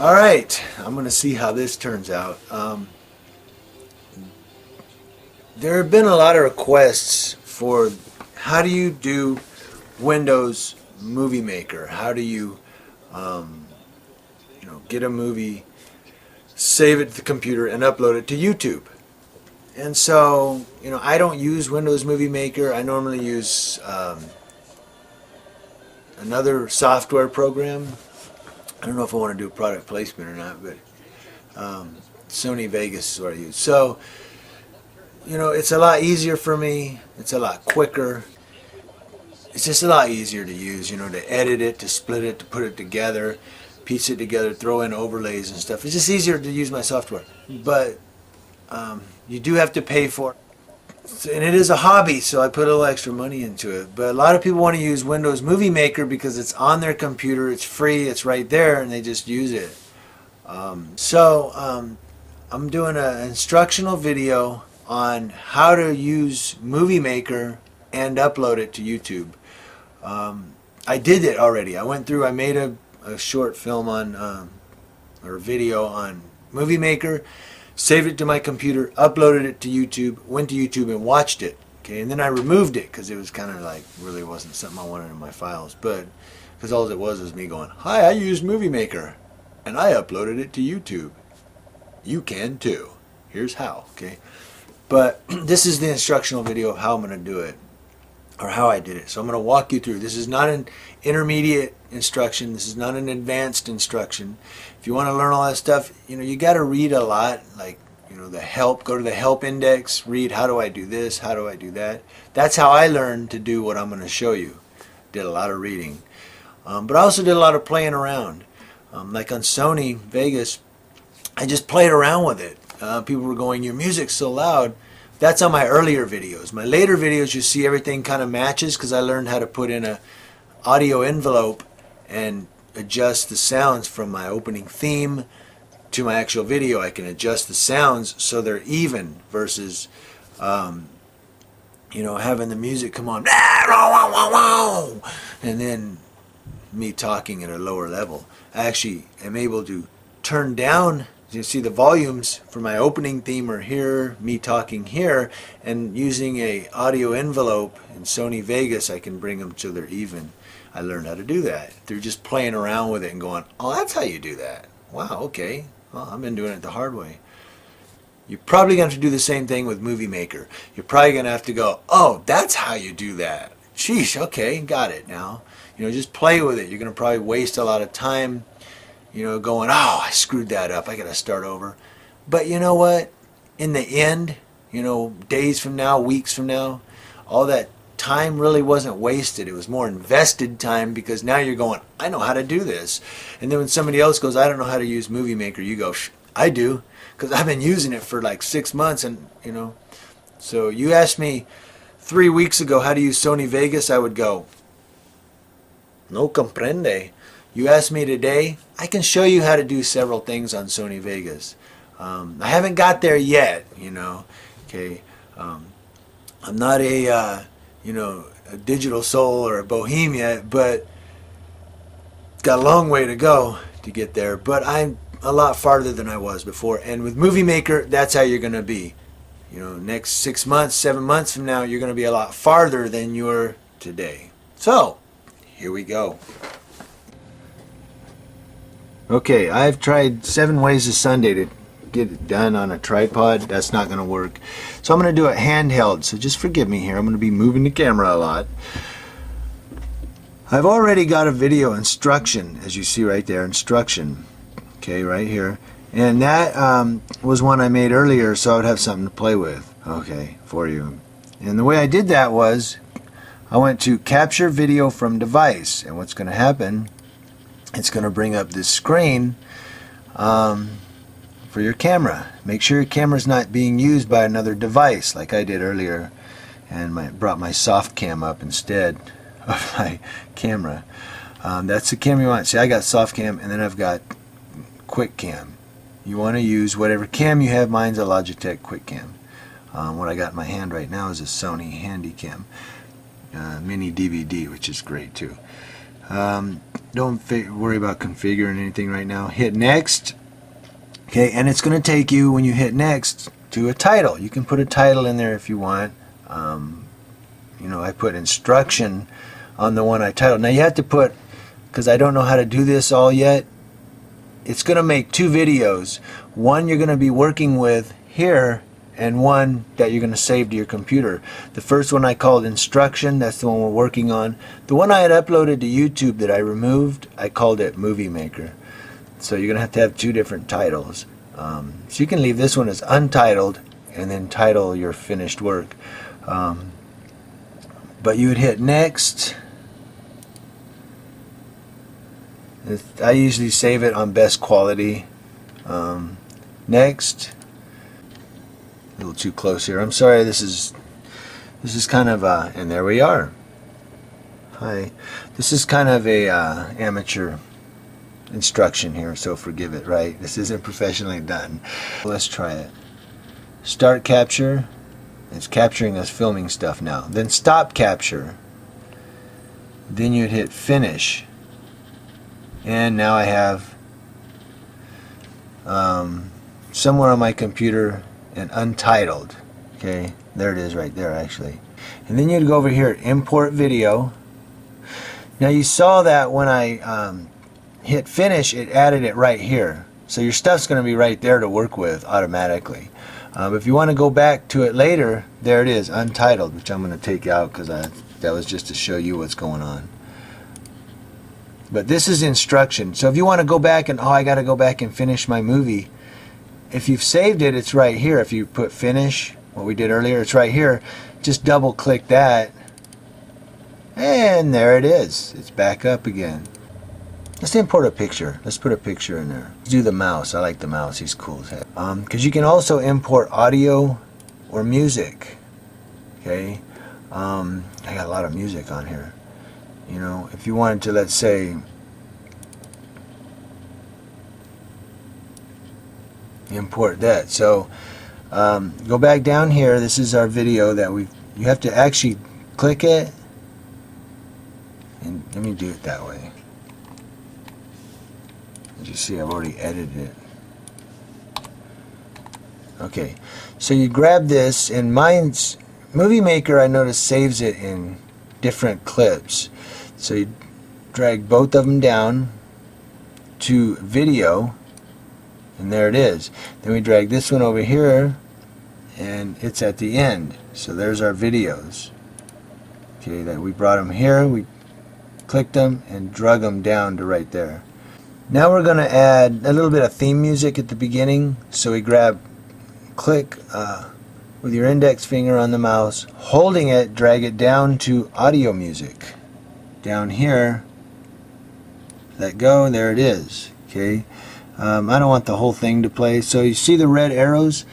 Alright, I'm going to see how this turns out. There have been a lot of requests for how do you do Windows Movie Maker? How do you, get a movie, save it to the computer, and upload it to YouTube? And so, I don't use Windows Movie Maker. I normally use another software program. I don't know if I want to do product placement or not, but Sony Vegas is what I use. So, it's a lot easier for me. It's a lot quicker. It's just a lot easier to use, to edit it, to split it, to put it together, piece it together, throw in overlays and stuff. It's just easier to use my software. But you do have to pay for it. And it is a hobby, so I put a little extra money into it. But a lot of people want to use Windows Movie Maker because it's on their computer, it's free, it's right there, and they just use it. I'm doing an instructional video on how to use Movie Maker and upload it to YouTube. I did it already. I made a short film on, or video on Movie Maker, saved it to my computer, uploaded it to YouTube, went to YouTube and watched it. Okay, and then I removed it because it was kind of like really wasn't something I wanted in my files. But because all it was me going, "Hi, I used Movie Maker, and I uploaded it to YouTube. You can too. Here's how." Okay, but this is the instructional video of how I'm going to do it, or how I did it. So I'm going to walk you through. This is not an intermediate instruction. This is not an advanced instruction. If you want to learn all that stuff, you got to read a lot, like, the help, go to the help index, read how do I do this, how do I do that. That's how I learned to do what I'm going to show you. Did a lot of reading. But I also did a lot of playing around. Like on Sony Vegas, I just played around with it. People were going, "Your music's so loud." That's on my earlier videos. My later videos, you see everything kind of matches because I learned how to put in a audio envelope and adjust the sounds from my opening theme to my actual video. I can adjust the sounds so they're even versus, having the music come on and then me talking at a lower level. I actually am able to turn down. You see the volumes for my opening theme are here, me talking here, and using a audio envelope in Sony Vegas, I can bring them so they're even. I learned how to do that through just playing around with it and going, "Oh, that's how you do that. Wow, okay. Well, I've been doing it the hard way." You're probably going to have to do the same thing with Movie Maker. You're probably going to have to go, "Oh, that's how you do that. Sheesh, okay, got it now." Just play with it. You're going to probably waste a lot of time, going, "Oh, I screwed that up. I got to start over." But you know what? In the end, days from now, weeks from now, all that time really wasn't wasted. It was more invested time because now you're going, "I know how to do this." And then when somebody else goes, "I don't know how to use Movie Maker," you go, "I do, because I've been using it for like 6 months." And so you asked me 3 weeks ago how to use Sony Vegas, I would go, "No comprende." You ask me today, I can show you how to do several things on Sony Vegas. I haven't got there yet, Okay, I'm not a digital soul or a boheme yet, but got a long way to go to get there. But I'm a lot farther than I was before. And with Movie Maker, that's how you're going to be. Next 6 months, 7 months from now, you're going to be a lot farther than you are today. So, here we go. Okay, I've tried 7 ways of Sunday to get it done on a tripod. That's not going to work. So I'm going to do it handheld. So just forgive me here. I'm going to be moving the camera a lot. I've already got a video instruction, as you see right there, instruction. Okay, right here. And that was one I made earlier, so I would have something to play with. Okay, for you. And the way I did that was I went to capture video from device. And what's going to happen, it's going to bring up this screen for your camera. Make sure your camera's not being used by another device like I did earlier, and brought my soft cam up instead of my camera. That's the camera you want. See, I got soft cam and then I've got quick cam. You want to use whatever cam you have. Mine's a Logitech quick cam. What I got in my hand right now is a Sony Handycam mini DVD, which is great too. don't worry about configuring anything right now. Hit next. Okay, and it's going to take you, when you hit next, to a title. You can put a title in there if you want. You know, I put instruction on the one I titled. Now you have to put, because I don't know how to do this all yet, it's going to make 2 videos. One you're going to be working with here, and one that you're going to save to your computer. The first one I called instruction. That's the one we're working on. The one I had uploaded to YouTube that I removed, I called it Movie Maker. So you're going to have 2 different titles. So you can leave this one as untitled and then title your finished work. But you would hit next. I usually save it on best quality. Next. A little too close here. I'm sorry. This is kind of and there we are. Hi. This is kind of a amateur instruction here, so forgive it. Right? This isn't professionally done. Let's try it. Start capture. It's capturing us filming stuff now. Then stop capture. Then you'd hit finish. And now I have somewhere on my computer an untitled. Okay, there it is right there actually. And then you'd go over here, import video. Now you saw that when I hit finish, it added it right here. So your stuff's going to be right there to work with automatically. If you want to go back to it later, there it is, untitled, which I'm going to take out because that was just to show you what's going on. But this is instruction. So if you want to go back and, I got to go back and finish my movie, if you've saved it, it's right here. If you put finish, what we did earlier, it's right here. Just double click that, and there it is. It's back up again. Let's import a picture. Let's put a picture in there. Let's do the mouse. I like the mouse. He's cool as heck. Because you can also import audio or music. Okay. I got a lot of music on here. You know, if you wanted to, let's say, import that. So go back down here. This is our video that you have to actually click it. And let me do it that way. As you see, I've already edited it. Okay, so you grab this, and mine's Movie Maker, I noticed, saves it in different clips. So you drag both of them down to video, and there it is. Then we drag this one over here, and it's at the end. So there's our videos. Okay, that we brought them here, we clicked them and drug them down to right there. Now we're going to add a little bit of theme music at the beginning. So we click with your index finger on the mouse, holding it, drag it down to audio music. Down here, let go, there it is. Okay, I don't want the whole thing to play. So you see the red arrows?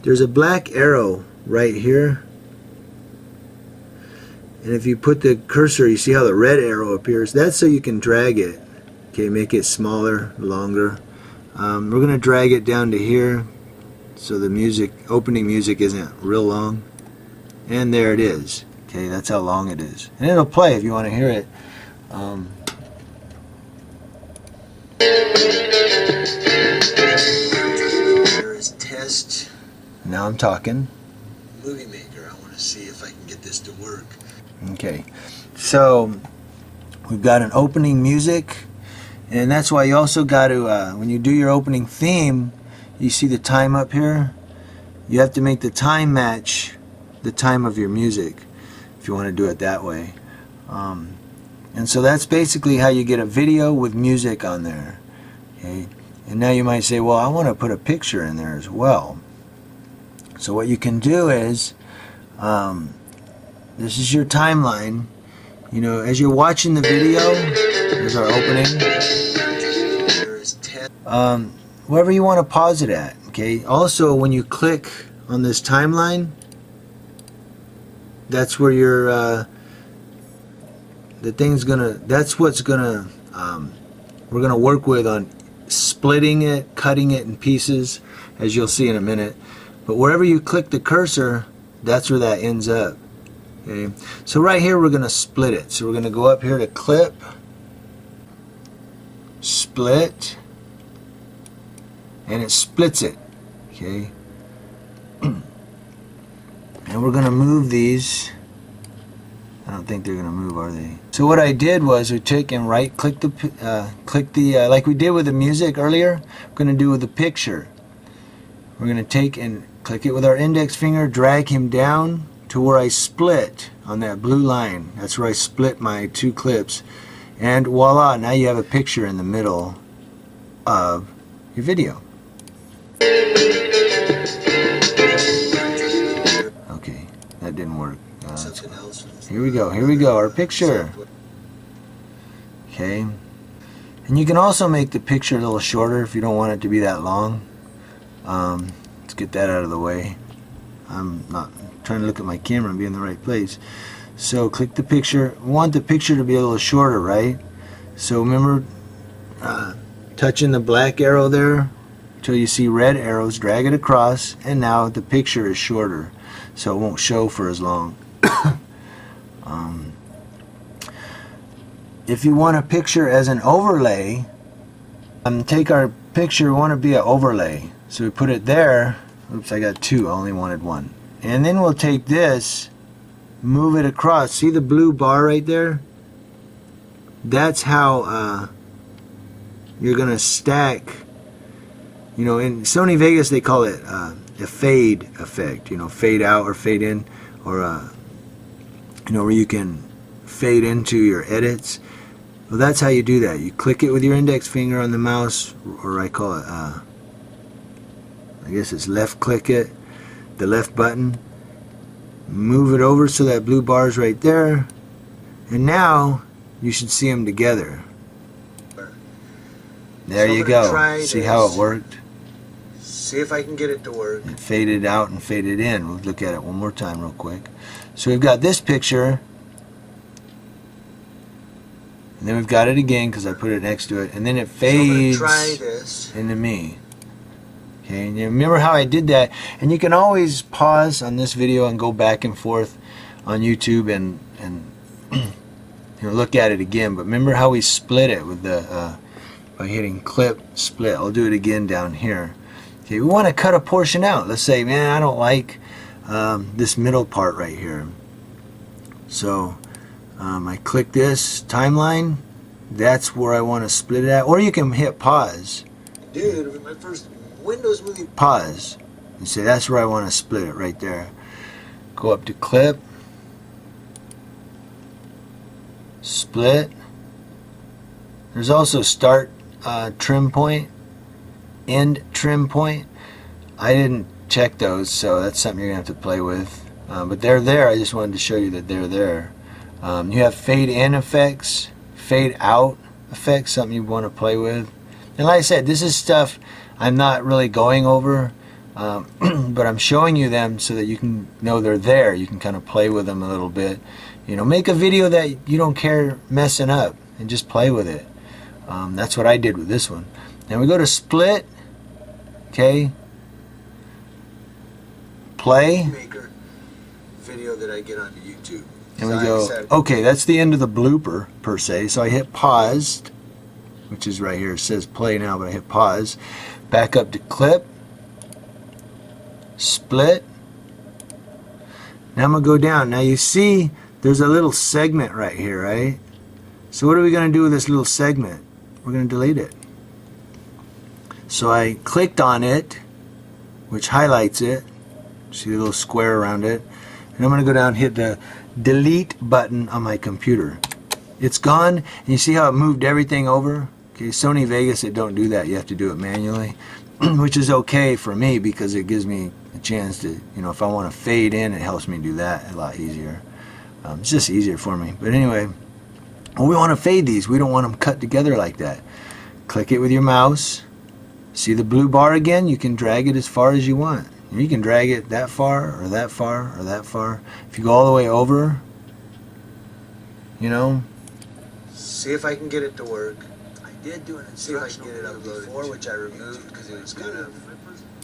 There's a black arrow right here. And if you put the cursor, you see how the red arrow appears? That's so you can drag it. Okay, make it smaller, longer. We're going to drag it down to here so the opening music isn't real long. And there it is. Okay, that's how long it is. And it'll play if you want to hear it. There is test. Now I'm talking. Movie Maker. I want to see if I can get this to work. Okay, so we've got an opening music. And that's why you also got to, when you do your opening theme, you see the time up here? You have to make the time match the time of your music if you want to do it that way. And so that's basically how you get a video with music on there. Okay? And now you might say, well, I want to put a picture in there as well. So what you can do is, this is your timeline. You know, as you're watching the video, there's our opening. Wherever you want to pause it at. Okay. Also, when you click on this timeline, that's where your that's what's gonna we're gonna work with on splitting it, cutting it in pieces, as you'll see in a minute. But wherever you click the cursor, that's where that ends up. Okay. So right here we're gonna split it. So we're gonna go up here to clip, split, and it splits it. Okay. And we're going to move these. I don't think they're going to move, are they? So what I did was we took and right click the like we did with the music earlier. We're going to do with the picture. We're going to take and click it with our index finger, drag him down to where I split on that blue line. That's where I split my two clips. And voila, now you have a picture in the middle of your video. Okay, that didn't work. Here we go, our picture. Okay, and you can also make the picture a little shorter if you don't want it to be that long. Let's get that out of the way. I'm not trying to look at my camera and be in the right place. So click the picture. We want the picture to be a little shorter, right? So remember, touching the black arrow there until you see red arrows, drag it across, and now the picture is shorter, so it won't show for as long. If you want a picture as an overlay, take our picture, we want to be an overlay. So we put it there. Oops, I got two, I only wanted one. And then we'll take this, move it across. See the blue bar right there? That's how you're going to stack. You know, in Sony Vegas they call it a fade effect. You know, fade out or fade in, or you know, where you can fade into your edits. Well, that's how you do that. You click it with your index finger on the mouse, or I call it, I guess it's left click it, the left button. Move it over so that blue bar is right there. And now you should see them together. There you go. See how it worked? See if I can get it to work. It faded out and faded in. We'll look at it one more time real quick. So we've got this picture. And then we've got it again because I put it next to it. And then it fades into me. Okay, and you remember how I did that? And you can always pause on this video and go back and forth on YouTube and you know, look at it again. But remember how we split it with the by hitting clip, split. I'll do it again down here. Okay, we want to cut a portion out. Let's say, man, I don't like this middle part right here. So I click this timeline. That's where I want to split it at. Or you can hit pause. Dude, my first Windows movie. Pause. And say that's where I want to split it right there. Go up to clip. Split. There's also start trim point, end trim point. I didn't check those, so that's something you're going to have to play with. But they're there. I just wanted to show you that they're there. You have fade in effects, fade out effects, something you want to play with. And like I said, this is stuff I'm not really going over, but I'm showing you them so that you can know they're there. You can kind of play with them a little bit. You know, make a video that you don't care messing up and just play with it. That's what I did with this one. Now we go to split. Okay. Play. Video that I get onto YouTube. And we go, okay, that's the end of the blooper per se. So I hit paused, which is right here. It says play now, but I hit pause. Back up to clip. Split. Now I'm going to go down. Now you see there's a little segment right here, right? So what are we going to do with this little segment? We're going to delete it. So I clicked on it, which highlights it. See the little square around it. And I'm going to go down and hit the delete button on my computer. It's gone. And you see how it moved everything over? Okay, Sony Vegas, it don't do that. You have to do it manually, which is okay for me because it gives me a chance to, you know, if I want to fade in, it helps me do that a lot easier. It's just easier for me. But anyway, well, we want to fade these. We don't want them cut together like that. Click it with your mouse. See the blue bar again? You can drag it as far as you want. You can drag it that far or that far or that far. If you go all the way over, you know. See if I can get it to work. I did do an instructional video before, which I removed because it was kind of.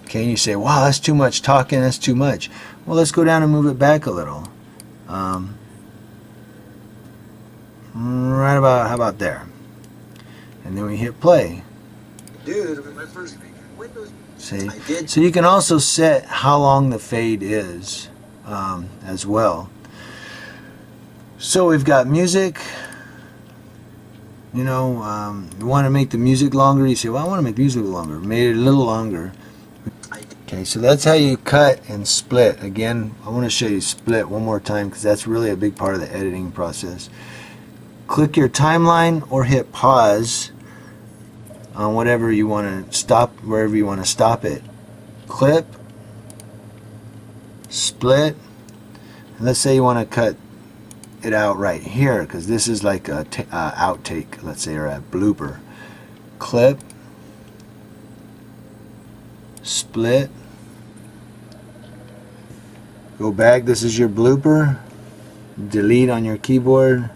Okay, and you say, wow, that's too much talking, that's too much. Well, let's go down and move it back a little. Right about, how about there? and then we hit play. Dude, my first Windows. See? So you can also set how long the fade is as well. So we've got music. You know, you want to make the music longer. You say, well, I want to make music longer. Made it a little longer. Okay, so that's how you cut and split. Again, I want to show you split one more time because that's really a big part of the editing process. Click your timeline or hit pause on whatever you want to stop, wherever you want to stop it. Clip, split, and let's say you want to cut it out right here because this is like a outtake, let's say, or a blooper. Clip, split, go back, this is your blooper, delete on your keyboard,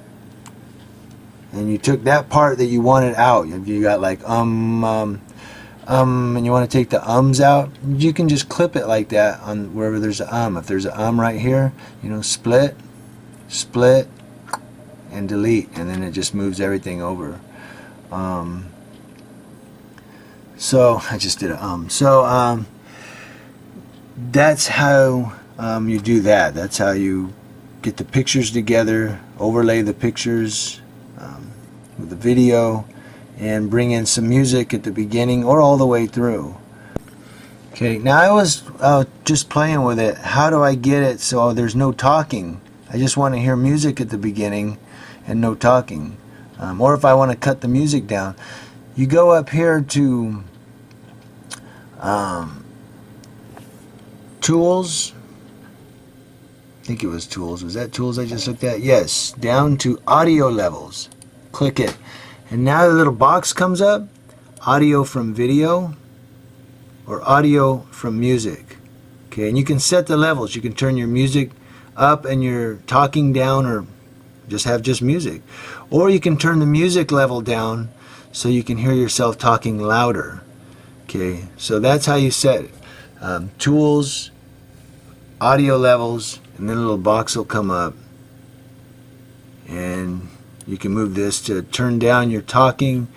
and you took that part that you wanted out. If you got like and you want to take the ums out, you can just clip it like that on wherever there's a if there's a right here, you know, split, split, and delete, and then it just moves everything over. So I just did a so that's how you do that. That's how you get the pictures together, overlay the pictures with the video, and bring in some music at the beginning or all the way through. Okay, now I was just playing with it. How do I get it so there's no talking? I just want to hear music at the beginning and no talking. Or if I want to cut the music down, you go up here to Tools. I think it was Tools. Was that Tools I just looked at? Yes. Down to Audio Levels. Click it. And now the little box comes up. Audio from video or audio from music. Okay, and you can set the levels. You can turn your music up and your talking down, or just have just music. Or you can turn the music level down so you can hear yourself talking louder. Okay, so that's how you set it. Tools, audio levels, and then a little box will come up, and you can move this to turn down your talking,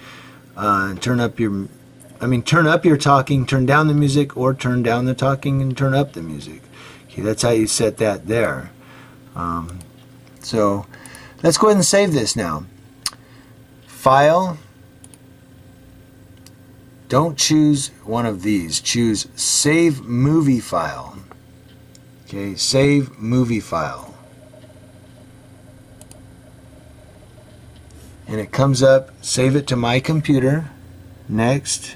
turn up your talking, turn down the music, or turn down the talking and turn up the music. Okay, that's how you set that there. So let's go ahead and save this now. File. Don't choose one of these. Choose Save Movie File. Okay, Save Movie File. And it comes up, save it to my computer. Next.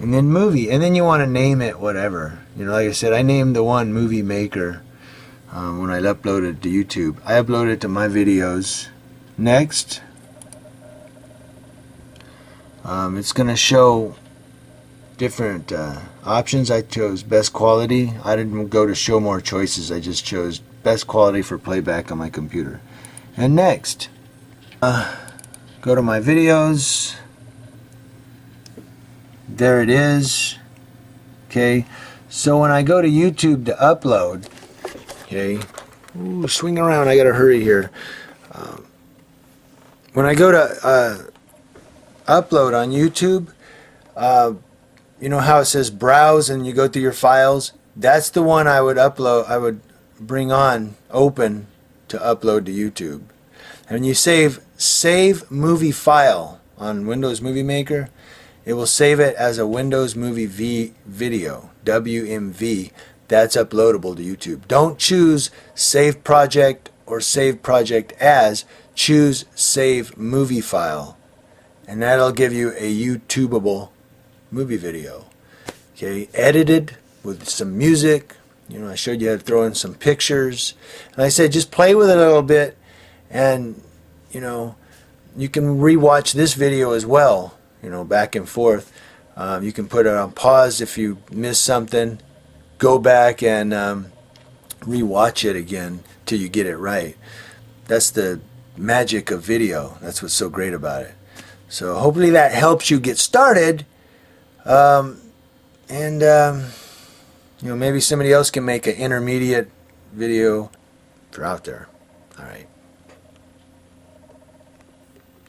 And then movie. And then you want to name it whatever. You know, like I said, I named the one Movie Maker when I uploaded it to YouTube. I uploaded it to my videos. Next. It's going to show different options. I chose best quality. I didn't go to show more choices. I just chose best quality for playback on my computer. And next, go to my videos. There it is. Okay, so when I go to YouTube to upload, okay, ooh, swing around, I gotta hurry here. When I go to upload on YouTube, you know how it says browse and you go through your files? That's the one I would upload, I would bring on, open to upload to YouTube. And when you save movie file on Windows Movie Maker, it will save it as a Windows Movie video, WMV. That's uploadable to YouTube. Don't choose save project or save project as. Choose save movie file, and that'll give you a YouTubeable movie video. Okay, edited with some music. You know, I showed you how to throw in some pictures, and I said just play with it a little bit, and you know, you can rewatch this video as well. You know, back and forth. You can put it on pause if you miss something. Go back and rewatch it again till you get it right. That's the magic of video. That's what's so great about it. So hopefully that helps you get started. You know, maybe somebody else can make an intermediate video if you're out there. All right.